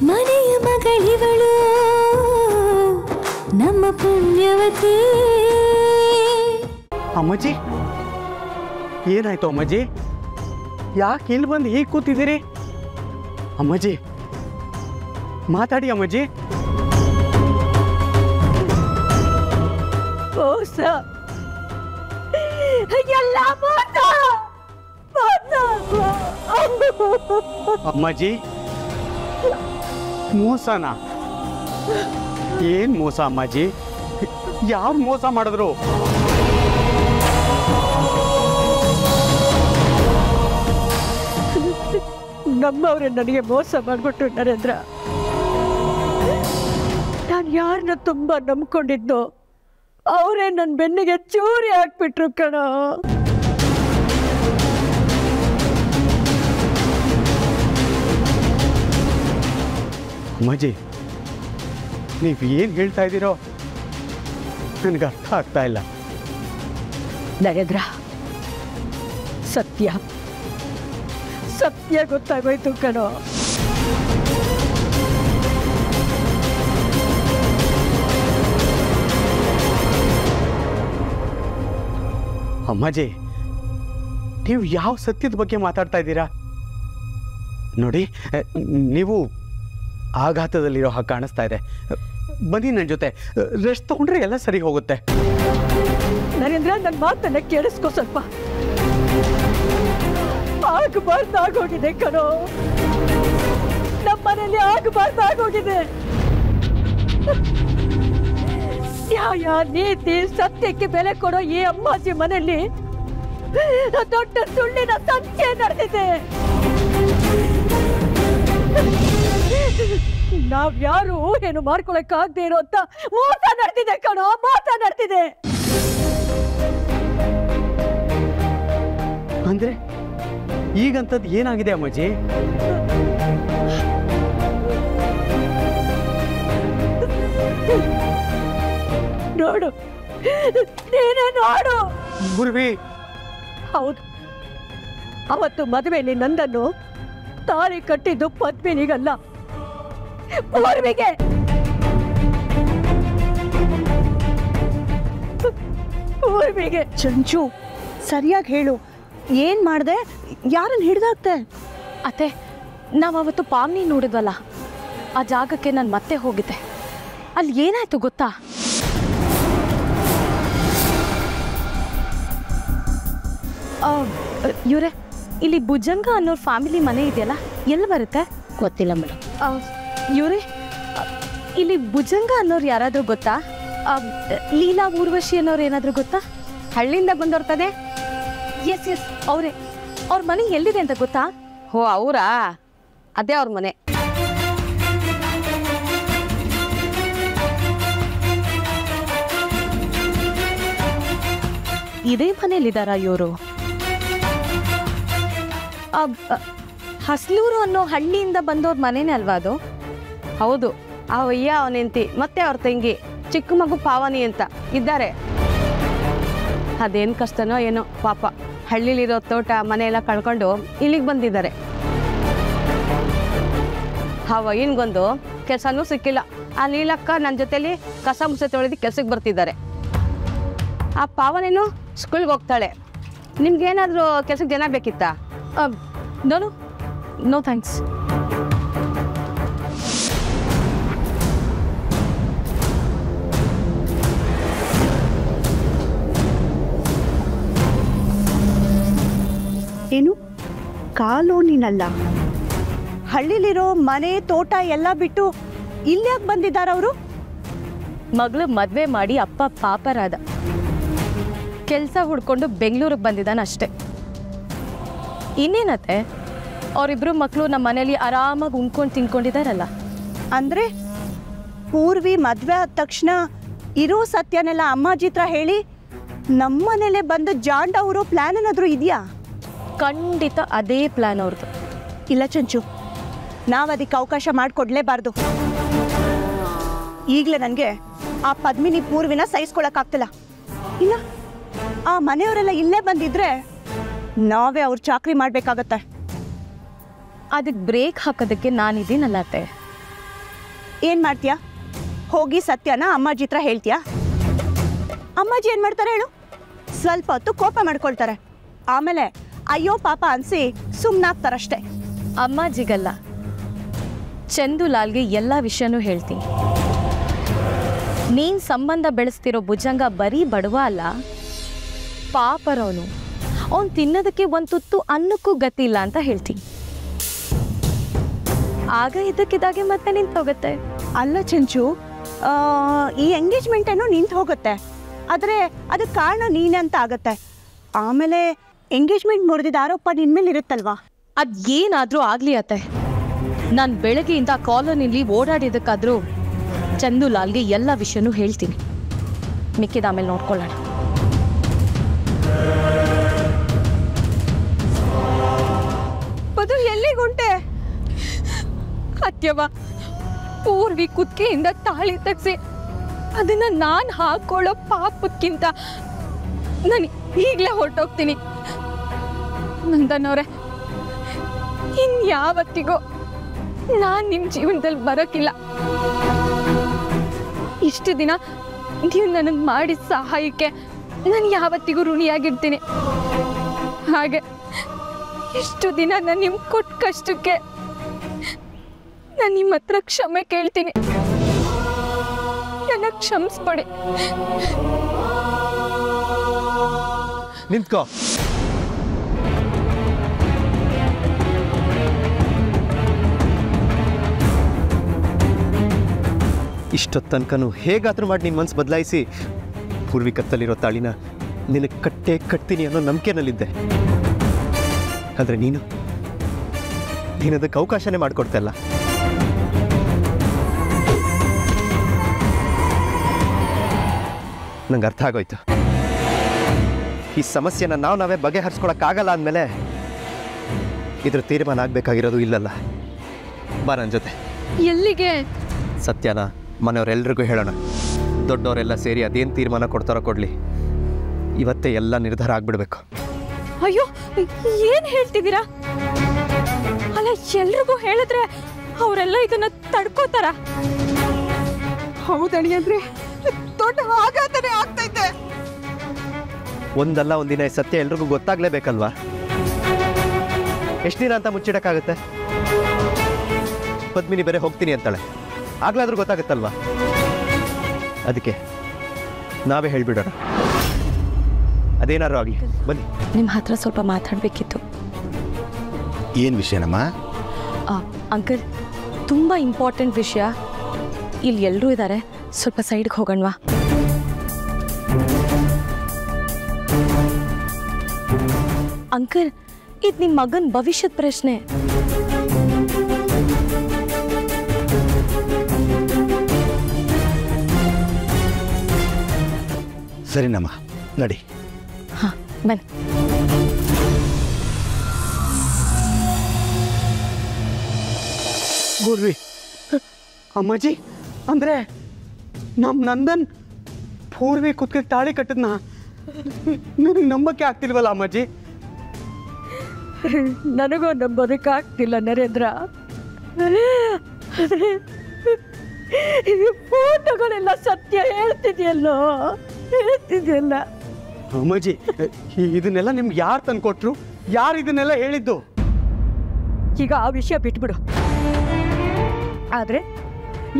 ಮನೆಯ ಮಗಳಿವಳು ನಮ್ಮ ಪುಣ್ಯವತಿ. ಅಮ್ಮಾಜಿ ಏನಾಯ್ತು ಅಮ್ಮಾಜಿ? ಯಾಕೆ ಇಲ್ಲಿ ಬಂದು ಹೀಗೆ ಕೂತಿದ್ದೀರಿ? ಅಮ್ಮಾಜಿ ಮಾತಾಡಿ ಅಮ್ಮಾಜಿ. ಮೋಸ ಎಲ್ಲ ಮೋಸ ಅಮ್ಮಾಜಿ ಮೋಸನಾ? ಏನ್ ಮೋಸ ಅಮ್ಮಾಜಿ? ಯಾರು ಮೋಸ ಮಾಡಿದ್ರು? ನಮ್ಮವ್ರೆ ನನಗೆ ಮೋಸ ಮಾಡಿಬಿಟ್ರು ನರೇಂದ್ರ. ನಾನು ಯಾರನ್ನ ತುಂಬಾ ನಂಬ್ಕೊಂಡಿದ್ದು ಅವರೇ ನನ್ನ ಬೆನ್ನಿಗೆ ಚೂರಿ ಹಾಕ್ಬಿಟ್ರು ಕಣೋ. ಅಮ್ಮಾಜಿ ನೀವು ಏನು ಹೇಳ್ತಾ ಇದ್ದೀರೋ ನನಗೆ ಅರ್ಥ ಆಗ್ತಾ ಇಲ್ಲ. ನರೇಂದ್ರ, ಸತ್ಯ ಸತ್ಯ ಗೊತ್ತಾಗೋಯ್ತು ಕಣೋ. ಅಮ್ಮಾಜಿ ನೀವು ಯಾವ ಸತ್ಯದ ಬಗ್ಗೆ ಮಾತಾಡ್ತಾ ಇದ್ದೀರಾ? ನೋಡಿ, ನೀವು ಆಘಾತದಲ್ಲಿರೋ ಹಾಗೆ ಕಾಣಿಸ್ತಾ ಇದೆ. ಬನ್ನಿ ನನ್ನ ಜೊತೆ, ರೆಸ್ಟ್ ತಗೊಂಡ್ರೆ ಎಲ್ಲ ಸರಿ ಹೋಗುತ್ತೆ. ನರೇಂದ್ರ, ನನ್ನ ಮಾತನ್ನ ಕೇಳಿಸ್ಕೊ ಸ್ವಲ್ಪ. ಆಗಬಾರ್ದಾಗೋಗಿದೆ ಕಣೋ, ನಮ್ಮ ಮನೇಲಿ ಆಗಬಾರ್ದಾಗೋಗಿದೆ. ನ್ಯಾಯ, ನೀತಿ, ಸತ್ಯಕ್ಕೆ ಬೆಲೆ ಕೊಡೋ ಈ ಅಮ್ಮಾಜಿ ಮನೆಯಲ್ಲಿ ದೊಡ್ಡ ಸುಳ್ಳಿನ ಸಂಖ್ಯೆ ನಡೆದಿದೆ. ನಾವ್ಯಾರು ಏನು ಮಾಡ್ಕೊಳಕ್ಕಾಗದೆ ಇರೋ ಅಂತ ಮೋಸ ನಡೆದಿದೆ ಕಣೋ, ಮೋಸ ನಡೆದಿದೆ. ಅಂದ್ರೆ ಈಗಂತದ್ದು ಏನಾಗಿದೆ ಅಮ್ಮಾಜಿ? ನೋಡು, ನೀನೇ ನೋಡು. ಗುರುವಿ, ಹೌದು, ಅವತ್ತು ಮದುವೆಯಲ್ಲಿ ನಂದನ್ನು ತಾಳಿ ಕಟ್ಟಿದ್ದು ಪದ್ಮಿನಿಗಲ್ಲ, ಪೂರ್ವಿಗೆ. ಪೂರ್ವಿಗೆ. ಚಂಚು, ಸರಿಯಾಗಿ ಹೇಳು, ಏನ್ ಮಾಡ್ದೆ? ಯಾರನ್ನ ಹಿಡ್ದಾಕ್ತೆ? ಅತ್ತೆ, ನಾವವತ್ತು ಪಾಮ್ನಿ ನೋಡಿದ್ವಲ್ಲ, ಆ ಜಾಗಕ್ಕೆ ನಾನು ಮತ್ತೆ ಹೋಗಿದ್ದೆ. ಅಲ್ಲಿ ಏನಾಯ್ತು ಗೊತ್ತಾ? ಇವರೇ, ಇಲ್ಲಿ ಭುಜಂಗ ಅನ್ನೋರ್ ಫ್ಯಾಮಿಲಿ ಮನೆ ಇದೆಯಲ್ಲ, ಎಲ್ಲಿ ಬರುತ್ತೆ? ಗೊತ್ತಿಲ್ಲ ಮೇಡಮ್. ಇವರೇ, ಇಲ್ಲಿ ಭುಜಂಗ ಅನ್ನೋರು ಯಾರಾದರೂ ಗೊತ್ತಾ? ಲೀಲಾ ಊರ್ವಶಿ ಅನ್ನೋರು ಏನಾದರೂ ಗೊತ್ತಾ? ಹಳ್ಳಿಯಿಂದ ಬಂದೋರ್ತಾನೆ. ಎಸ್ ಎಸ್, ಅವರೇ. ಅವ್ರ ಮನೆ ಎಲ್ಲಿದೆ ಅಂತ ಗೊತ್ತಾ? ಓ, ಅವರಾ? ಅದೇ ಅವ್ರ ಮನೆ. ಇದೇ ಮನೇಲಿದ್ದಾರಾ ಇವರು? ಹಸ್ಲೂರು ಅನ್ನೋ ಹಳ್ಳಿಯಿಂದ ಬಂದವ್ರ ಮನೇನೆ ಅಲ್ವಾ ಅದು? ಹೌದು, ಆ ಅಯ್ಯ ಅವನೆಂತಿ ಮತ್ತೆ ಅವ್ರ ತಂಗಿ ಚಿಕ್ಕ ಮಗು ಪಾವನಿ ಅಂತ ಇದ್ದಾರೆ. ಅದೇನು ಕಷ್ಟನೋ ಏನೋ ಪಾಪ, ಹಳ್ಳಿಲಿರೋ ತೋಟ ಮನೆಯೆಲ್ಲ ಕಳ್ಕೊಂಡು ಇಲ್ಲಿಗೆ ಬಂದಿದ್ದಾರೆ. ಆ ವಯ್ಯನ್ಗೊಂದು ಕೆಲಸನೂ ಸಿಕ್ಕಿಲ್ಲ. ಆ ನೀಲಕ್ಕ ನನ್ನ ಜೊತೆಲಿ ಕಸ ಮುಸೆ ತೊಳೆದು ಕೆಲ್ಸಕ್ಕೆ ಬರ್ತಿದ್ದಾರೆ. ಆ ಪಾವನೇನು ಸ್ಕೂಲ್ಗೆ ಹೋಗ್ತಾಳೆ. ನಿಮ್ಗೇನಾದರೂ ಕೆಲ್ಸಕ್ಕೆ ಜನ ಬೇಕಿತ್ತಾ? No no thanks. ಏನು ಕಾಲೋನಿನಲ್ಲ, ಹಳ್ಳಿಲಿರೋ ಮನೆ ತೋಟ ಎಲ್ಲ ಬಿಟ್ಟು ಇಲ್ಯಾಕೆ ಬಂದಿದ್ದಾರೆ ಅವರು? ಮಗಳು ಮದುವೆ ಮಾಡಿ ಅಪ್ಪ ಪಾಪರಾದ, ಕೆಲಸ ಹುಡ್ಕೊಂಡು ಬೆಂಗಳೂರಿಗೆ ಬಂದಿದ್ದಾನೆ ಅಷ್ಟೆ. ಇನ್ನೇನತ್ತೆ, ಅವರಿಬ್ರು ಮಕ್ಕಳು ನಮ್ಮ ಮನೇಲಿ ಆರಾಮಾಗಿ ಉಣ್ಕೊಂಡು ತಿನ್ಕೊಂಡಿದ್ದಾರಲ್ಲ. ಅಂದ್ರೆ ಪೂರ್ವಿ ಮದ್ವೆ ಆದ ತಕ್ಷಣ ಇರೋ ಸತ್ಯನೆಲ್ಲ ಅಮ್ಮಾಜಿ ಹತ್ರ ಹೇಳಿ ನಮ್ಮನೇಲೆ ಬಂದು ಜಾಂಡ ಅವರು ಪ್ಲಾನ್ ಏನಾದರೂ ಇದೆಯಾ? ಖಂಡಿತ ಅದೇ ಪ್ಲಾನ್ ಅವ್ರದ್ದು. ಇಲ್ಲ ಚಂಚು, ನಾವು ಅದಕ್ಕೆ ಅವಕಾಶ ಮಾಡಿಕೊಡ್ಲೇಬಾರ್ದು. ಈಗಲೇ ನನಗೆ ಆ ಪದ್ಮಿನಿ ಪೂರ್ವಿನ ಸಹಿಸ್ಕೊಳಕ್ಕಾಗ್ತಿಲ್ಲ. ಇಲ್ಲ, ಆ ಮನೆಯವರೆಲ್ಲ ಇಲ್ಲೇ ಬಂದಿದ್ರೆ ನಾವೇ ಅವ್ರ ಚಾಕ್ರಿ ಮಾಡಬೇಕಾಗತ್ತೆ. ಅದಕ್ಕೆ ಬ್ರೇಕ್ ಹಾಕೋದಕ್ಕೆ ನಾನಿದ್ದೀನಲ್ಲ ಅತ್ತೆ. ಏನು ಮಾಡ್ತೀಯಾ? ಹೋಗಿ ಸತ್ಯನ ಅಮ್ಮಾಜಿ ಹತ್ರ ಹೇಳ್ತೀಯಾ? ಅಮ್ಮಾಜಿ ಏನು ಮಾಡ್ತಾರೆ ಹೇಳು? ಸ್ವಲ್ಪ ಹೊತ್ತು ಕೋಪ ಮಾಡ್ಕೊಳ್ತಾರೆ, ಆಮೇಲೆ ಅಯ್ಯೋ ಪಾಪ ಅನ್ಸಿ ಸುಮ್ಮನಾಗ್ತಾರಷ್ಟೇ. ಅಮ್ಮಾಜಿಗಲ್ಲ, ಚಂದುಲಾಲ್ಗೆ ಎಲ್ಲ ವಿಷಯನೂ ಹೇಳ್ತೀನಿ. ನೀನು ಸಂಬಂಧ ಬೆಳೆಸ್ತಿರೋ ಭುಜಂಗ ಬರೀ ಬಡವ ಅಲ್ಲ, ಪಾಪರವನು. ಅವನು ತಿನ್ನೋದಕ್ಕೆ ಒಂದು ತುತ್ತು ಅನ್ನಕ್ಕೂ ಗತಿ ಇಲ್ಲ ಅಂತ ಹೇಳ್ತೀನಿ. ಆಗ ಇದಕ್ಕಿದಾಗೆ ಮತ್ತೆ ನಿಂತು ಹೋಗುತ್ತೆ. ಅಲ್ಲ ಚೆಂಚು, ಈ ಎಂಗೇಜ್ಮೆಂಟ್ ಏನೋ ನಿಂತು ಹೋಗುತ್ತೆ, ಆದರೆ ಅದಕ್ಕೆ ಕಾರಣ ನೀನೇ ಅಂತ ಆಗತ್ತೆ. ಆಮೇಲೆ ಎಂಗೇಜ್ಮೆಂಟ್ ಮುರಿದಿದ್ದ ಆರೋಪ ನಿನ್ನ ಮೇಲೆ ಇರುತ್ತಲ್ವಾ? ಅದೇನಾದರೂ ಆಗಲಿ ಅತ್ತೆ, ನಾನು ಬೆಳಗ್ಗೆಯಿಂದ ಕಾಲೋನಿಲಿ ಓಡಾಡಿದ್ದಕ್ಕಾದರೂ ಚಂದುಲಾಲ್ಗೆ ಎಲ್ಲ ವಿಷಯನೂ ಹೇಳ್ತೀನಿ. ಮಿಕ್ಕಿದ ಆಮೇಲೆ ನೋಡ್ಕೊಳ್ಳೋಣ. ಅದು ಎಲ್ಲಿಗುಂಟೆ? ಅತ್ಯವ, ಪೂರ್ವಿ ಕುತ್ತಿಗೆಯಿಂದ ತಾಳಿ ತೆಗ್ಸಿ ಅದನ್ನ ನಾನು ಹಾಕೊಳ್ಳೋ ಪಾಪಕ್ಕಿಂತ ನಾನು ಈಗಲೇ ಹೊರಟೋಗ್ತೀನಿ. ನಂದನವ್ರೆ, ಇನ್ಯಾವತ್ತಿಗೋ ನಾನು ನಿಮ್ಮ ಜೀವನದಲ್ಲಿ ಬರೋಕ್ಕಿಲ್ಲ. ಇಷ್ಟು ದಿನ ನೀವು ನನಗೆ ಮಾಡಿದ ಸಹಾಯಕ್ಕೆ ನಾನು ಯಾವತ್ತಿಗೂ ಋಣಿಯಾಗಿರ್ತೀನಿ. ಹಾಗೆ ಇಷ್ಟು ದಿನ ನಾನು ನಿಮ್ಗೆ ಕೊಟ್ಟ ಕಷ್ಟಕ್ಕೆ ನಾನು ನಿಮ್ಮ ಹತ್ರ ಕ್ಷಮೆ ಕೇಳ್ತೀನಿ. ನನ್ನ ಕ್ಷಮಿಸ್ಬಿಡಿ. ನಿಂತ್ಕೋ. ಇಷ್ಟೊತ್ತು ತನಕನೂ ಹೇಗಾದ್ರೂ ಮಾಡಿ ನಿನ್ನ ಮನಸ್ಸು ಬದಲಾಯಿಸಿ ಪೂರ್ವಿ ಕತ್ತಲ್ಲಿರೋ ತಾಳಿನ ನಿನಗೆ ಕಟ್ತೀನಿ ಅನ್ನೋ ನಂಬಿಕೆನಲ್ಲಿದ್ದೆ. ಆದರೆ ನೀನದಕ್ಕೆ ಅವಕಾಶನೇ ಮಾಡಿಕೊಡ್ತಲ್ಲ. ನಂಗೆ ಅರ್ಥ ಆಗೋಯ್ತು. ಈ ಸಮಸ್ಯೆನ ನಾವೇ ಬಗೆಹರಿಸ್ಕೊಳಕ್ಕಾಗಲ್ಲ ಅಂದಮೇಲೆ ಇದ್ರ ತೀರ್ಮಾನ ಆಗಬೇಕಾಗಿರೋದು ಇಲ್ಲಲ್ಲ. ಬಾ ನನ್ನ ಜೊತೆ. ಎಲ್ಲಿಗೆ? ಸತ್ಯನ ಮನೆಯವರೆಲ್ರಿಗೂ ಹೇಳೋಣ. ದೊಡ್ಡವರೆಲ್ಲ ಸೇರಿ ಅದೇನು ತೀರ್ಮಾನ ಕೊಡ್ತಾರೋ ಕೊಡಲಿ, ಇವತ್ತೇ ಎಲ್ಲ ನಿರ್ಧಾರ ಆಗ್ಬಿಡ್ಬೇಕು. ಅಯ್ಯೋ, ಏನು ಹೇಳ್ತಿದ್ದೀರಾ? ಅಲ್ಲ, ಎಲ್ರಿಗೂ ಹೇಳಿದ್ರೆ ಅವರೆಲ್ಲ ಇದನ್ನ ತಡ್ಕೋತಾರ? ಹೌದಣಿ ಅಂದ್ರೆ ದೊಡ್ಡ ಆಘಾತನೇ ಆಗ್ತೈತೆ. ಒಂದಲ್ಲ ಒಂದಿನ ಈ ಸತ್ಯ ಎಲ್ರಿಗೂ ಗೊತ್ತಾಗ್ಲೇಬೇಕಲ್ವಾ? ಎಷ್ಟು ದಿನ ಅಂತ ಮುಚ್ಚಿಡಕ್ಕಾಗತ್ತೆ? ಪದ್ಮಿನಿ ಬೇರೆ ಹೋಗ್ತೀನಿ ಅಂತಾಳೆ, ಆಗ್ಲಾದ್ರೂ ಗೊತ್ತಾಗತ್ತಲ್ವಾ? ಅದಕ್ಕೆ ನಾವೇ ಹೇಳ್ಬಿಡೋಣ. ಅದೇನಾದ್ರು ಆಗಲಿ, ಬನ್ನಿ. ನಿಮ್ಮ ಹತ್ರ ಸ್ವಲ್ಪ ಮಾತಾಡಬೇಕಿತ್ತು. ಏನು ವಿಷಯನಮ್ಮ? ಅಂಕಲ್, ತುಂಬ ಇಂಪಾರ್ಟೆಂಟ್ ವಿಷಯ. ಇಲ್ಲಿ ಎಲ್ಲರೂ ಇದ್ದಾರೆ, ಸ್ವಲ್ಪ ಸೈಡ್ಗೆ ಹೋಗೋಣವಾ? ಅಂಕಲ್, ಇದು ನಿಮ್ಮ ಮಗನ ಭವಿಷ್ಯದ ಪ್ರಶ್ನೆ. ಸರಿನಮ್ಮ, ನಡಿ. ಹಾಂ, ಬನ್ನಿ. ಪೂರ್ವಿ, ಅಮ್ಮಾಜಿ, ಅಂದರೆ ನಮ್ಮ ನಂದನ್ ಪೂರ್ವಿ ಕುತ್ತಿಗೆ ತಾಳಿ ಕಟ್ಟದ್ನ ನನಗೆ ನಂಬಕ್ಕೆ ಆಗ್ತಿಲ್ವಲ್ಲ ಅಮ್ಮಾಜಿ? ನನಗೂ ನಂಬೋದಕ್ಕಾಗ್ತಿಲ್ಲ ನರೇಂದ್ರ. ಫೋಟೋಗಳೆಲ್ಲ ಸತ್ಯ ಹೇಳ್ತಿದ್ಯಲ್ಲ. ಅಮ್ಮಾಜಿ, ಇದನ್ನೆಲ್ಲ ನಿಮ್ಗೆ ಯಾರು ತಂದು ಕೊಟ್ರು? ಯಾರು ಇದನ್ನೆಲ್ಲ ಹೇಳಿದ್ದು? ಈಗ ಆ ವಿಷಯ ಬಿಟ್ಬಿಡು. ಆದ್ರೆ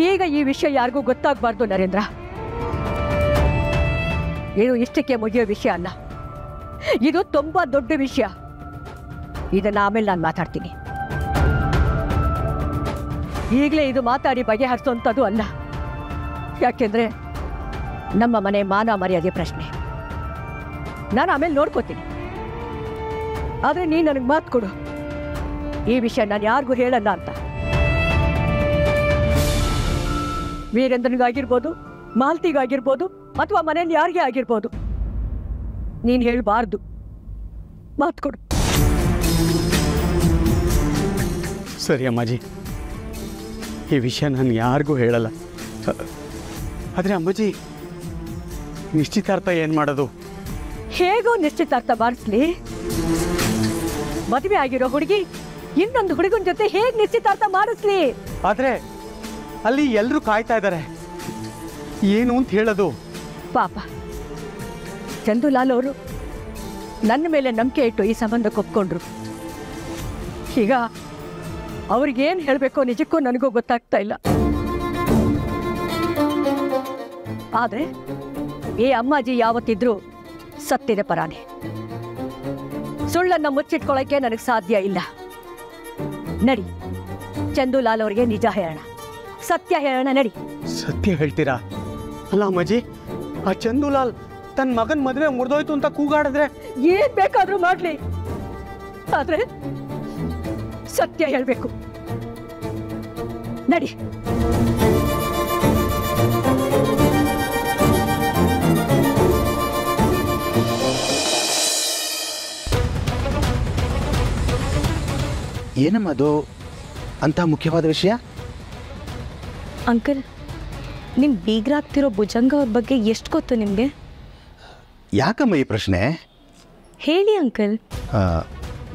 ಈಗ ಈ ವಿಷಯ ಯಾರಿಗೂ ಗೊತ್ತಾಗಬಾರ್ದು ನರೇಂದ್ರ. ಇದು ಇಷ್ಟಕ್ಕೆ ಮುಗಿಯೋ ವಿಷಯ ಅಲ್ಲ, ಇದು ತುಂಬಾ ದೊಡ್ಡ ವಿಷಯ. ಇದನ್ನ ಆಮೇಲೆ ನಾನು ಮಾತಾಡ್ತೀನಿ. ಈಗಲೇ ಇದು ಮಾತಾಡಿ ಬಗೆಹರಿಸುವಂಥದ್ದು ಅಲ್ಲ. ಯಾಕೆಂದ್ರೆ ನಮ್ಮ ಮನೆ ಮಾನ ಮರ್ಯಾದೆ ಪ್ರಶ್ನೆ. ನಾನು ಆಮೇಲೆ ನೋಡ್ಕೋತೀನಿ. ಆದರೆ ನೀನು ನನಗೆ ಮಾತು ಕೊಡು, ಈ ವಿಷಯ ನಾನು ಯಾರಿಗೂ ಹೇಳಲ್ಲ ಅಂತ. ವೀರೇಂದ್ರನಿಗಾಗಿರ್ಬೋದು, ಮಾಲ್ತಿಗಾಗಿರ್ಬೋದು, ಅಥವಾ ಮನೆಯಲ್ಲಿ ಯಾರಿಗೆ ಆಗಿರ್ಬೋದು, ನೀನು ಹೇಳಬಾರ್ದು. ಮಾತು ಕೊಡು. ಸರಿ ಅಮ್ಮಾಜಿ, ಈ ವಿಷಯ ನಾನು ಯಾರಿಗೂ ಹೇಳಲ್ಲ. ಆದರೆ ಅಮ್ಮಾಜಿ, ನಿಶ್ಚಿತಾರ್ಥ ಏನು ಮಾಡೋದು? ಹೇಗೋ ನಿಶ್ಚಿತಾರ್ಥ ಮಾಡಿಸ್ಲಿ. ಮದುವೆ ಆಗಿರೋ ಹುಡುಗಿ ಇನ್ನೊಂದು ಹುಡುಗನ ಜೊತೆ ಹೇಗೆ ನಿಶ್ಚಿತಾರ್ಥ ಮಾಡಿಸ್ಲಿ? ಅಲ್ಲಿ ಎಲ್ಲರೂ ಕಾಯ್ತಾ ಇದ್ದಾರೆ. ಏನು ಅಂತ ಹೇಳೋದು? ಪಾಪ ಚಂದುಲಾಲ್ ಅವರು ನನ್ನ ಮೇಲೆ ನಂಬಿಕೆ ಇಟ್ಟು ಈ ಸಂಬಂಧಕ್ಕೆ ಒಪ್ಕೊಂಡ್ರು. ಈಗ ಅವ್ರಿಗೇನು ಹೇಳಬೇಕೋ ನಿಜಕ್ಕೂ ನನಗೂ ಗೊತ್ತಾಗ್ತಾ ಇಲ್ಲ. ಆದರೆ ಈ ಅಮ್ಮಾಜಿ ಯಾವತ್ತಿದ್ರೂ ಸತ್ಯದ ಪರಾನೆ. ಸುಳ್ಳನ್ನು ಮುಚ್ಚಿಟ್ಕೊಳ್ಳೋಕ್ಕೆ ನನಗೆ ಸಾಧ್ಯ ಇಲ್ಲ. ನಡಿ, ಚಂದುಲಾಲ್ ಅವರಿಗೆ ನಿಜ ಹೇಳೋಣ, ಸತ್ಯ ಹೇಳೋಣ. ನಡಿ. ಸತ್ಯ ಹೇಳ್ತೀರಾ? ಅಲ್ಲ ಅಮ್ಮಾಜಿ, ಆ ಚಂದುಲಾಲ್ ತನ್ನ ಮಗನ ಮದುವೆ ಮುರಿದೋಯ್ತು ಅಂತ ಕೂಗಾಡಿದ್ರೆ ಏನ್ ಬೇಕಾದ್ರೂ ಮಾಡ್ಲಿ, ಆದ್ರೆ ಸತ್ಯ ಹೇಳ್ಬೇಕು. ನಡಿ. ಏನಮ್ಮ ಅದು ಅಂತ ಮುಖ್ಯವಾದ ವಿಷಯ? ಅಂಕಲ್, ನಿಮ್ಮ ಬೀಗ್ರಾಗ್ತಿರೋ ಭುಜಂಗ ಅವ್ರ ಬಗ್ಗೆ ಎಷ್ಟು ಗೊತ್ತು ನಿಮಗೆ? ಯಾಕಮ್ಮ ಈ ಪ್ರಶ್ನೆ? ಹೇಳಿ ಅಂಕಲ್.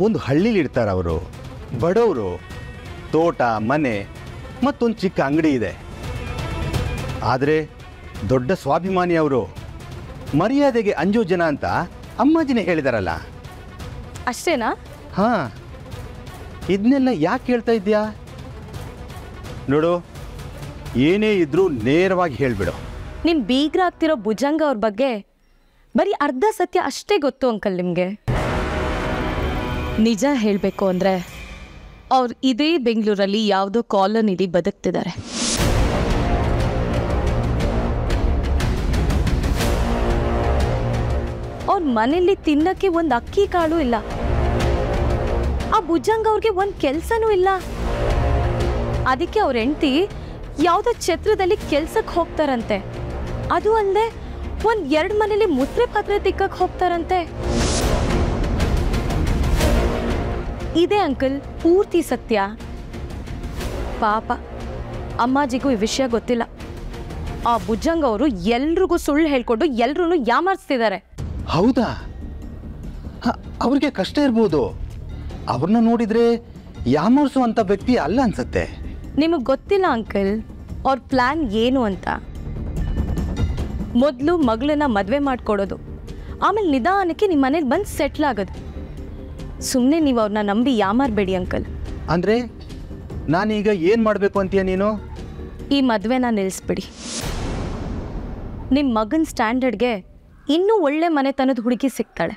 ಒಂದು ಹಳ್ಳಿಲಿ ಇರ್ತಾರೆ ಅವರು, ಬಡವರು, ತೋಟ ಮನೆ ಮತ್ತೊಂದು ಚಿಕ್ಕ ಅಂಗಡಿ ಇದೆ. ಆದರೆ ದೊಡ್ಡ ಸ್ವಾಭಿಮಾನಿ ಅವರು, ಮರ್ಯಾದೆಗೆ ಅಂಜೋ ಜನ ಅಂತ ಅಮ್ಮಾಜಿನೇ ಹೇಳಿದಾರಲ್ಲ. ಅಷ್ಟೇನಾ? ಹಾಂ, ಇದನ್ನೆಲ್ಲ ಯಾಕೆ ಹೇಳ್ತಾ ಇದ್ಯಾ? ನೋಡು, ಏನೇ ಇದ್ರೂ ನೇರವಾಗಿ ಹೇಳಿಬಿಡು. ನಿಮ್ಮ ಬೀಗ್ರಾಗ್ತಿರೋ ಭುಜಂಗ ಅವ್ರ ಬಗ್ಗೆ ಬರೀ ಅರ್ಧ ಸತ್ಯ ಅಷ್ಟೇ ಗೊತ್ತು ಅಂಕಲ್ ನಿಮಗೆ. ನಿಜ ಹೇಳಬೇಕು ಅಂದರೆ ಅವ್ರು ಇದೇ ಬೆಂಗಳೂರಲ್ಲಿ ಯಾವುದೋ ಕಾಲೋನಿಲಿ ಬದುಕ್ತಿದ್ದಾರೆ. ಅವ್ರ ಮನೇಲಿ ತಿನ್ನಕ್ಕೆ ಒಂದು ಅಕ್ಕಿ ಕಾಳು ಇಲ್ಲ. ಆ ಭುಜಂಗ ಅವ್ರಿಗೆ ಒಂದು ಕೆಲಸನೂ ಇಲ್ಲ. ಅದಕ್ಕೆ ಅವ್ರ ಹೆಂಡತಿ ಯಾವುದೋ ಛತ್ರದಲ್ಲಿ ಕೆಲ್ಸಕ್ಕೆ ಹೋಗ್ತಾರಂತೆ. ಅದು ಅಲ್ಲದೆ ಒಂದು 2 ಮನೇಲಿ ಮುದ್ರೆ ಪಾತ್ರೆ ತಿಕ್ಕಕ್ಕೆ ಹೋಗ್ತಾರಂತೆ. ಇದೇ ಅಂಕಲ್ ಪೂರ್ತಿ ಸತ್ಯ. ಪಾಪ ಅಮ್ಮಾಜಿಗೂ ಈ ವಿಷಯ ಗೊತ್ತಿಲ್ಲ. ಆ ಭುಜಂಗ ಅವರು ಎಲ್ರಿಗೂ ಸುಳ್ಳು ಹೇಳ್ಕೊಂಡು ಎಲ್ರೂ ಯಾಮಾರಿಸ್ತಿದ್ದಾರೆ. ಹೌದಾ? ಅವ್ರಿಗೆ ಕಷ್ಟ ಇರ್ಬೋದು. ಅವ್ರನ್ನ ನೋಡಿದ್ರೆ ಯಾಮಾರಿಸುವಂಥ ವ್ಯಕ್ತಿ ಅಲ್ಲ ಅನ್ಸುತ್ತೆ. ನಿಮಗೆ ಗೊತ್ತಿಲ್ಲ ಅಂಕಲ್ ಅವ್ರ ಪ್ಲ್ಯಾನ್ ಏನು ಅಂತ. ಮೊದಲು ಮಗಳನ್ನ ಮದುವೆ ಮಾಡಿಕೊಡೋದು, ಆಮೇಲೆ ನಿಧಾನಕ್ಕೆ ನಿಮ್ಮ ಮನೇಲಿ ಬಂದು ಸೆಟ್ಲ್ ಆಗೋದು. ಸುಮ್ಮನೆ ನೀವು ಅವ್ರನ್ನ ನಂಬಿ ಯಾಮಾರಬೇಡಿ ಅಂಕಲ್. ಅಂದರೆ ನಾನೀಗ ಏನು ಮಾಡಬೇಕು ಅಂತೀಯ ನೀನು? ಈ ಮದುವೆನ ನಿಲ್ಲಿಸ್ಬಿಡಿ. ನಿಮ್ಮ ಮಗನ ಸ್ಟ್ಯಾಂಡರ್ಡ್ಗೆ ಇನ್ನೂ ಒಳ್ಳೆ ಮನೆತನದ ಹುಡುಗಿ ಸಿಗ್ತಾಳೆ.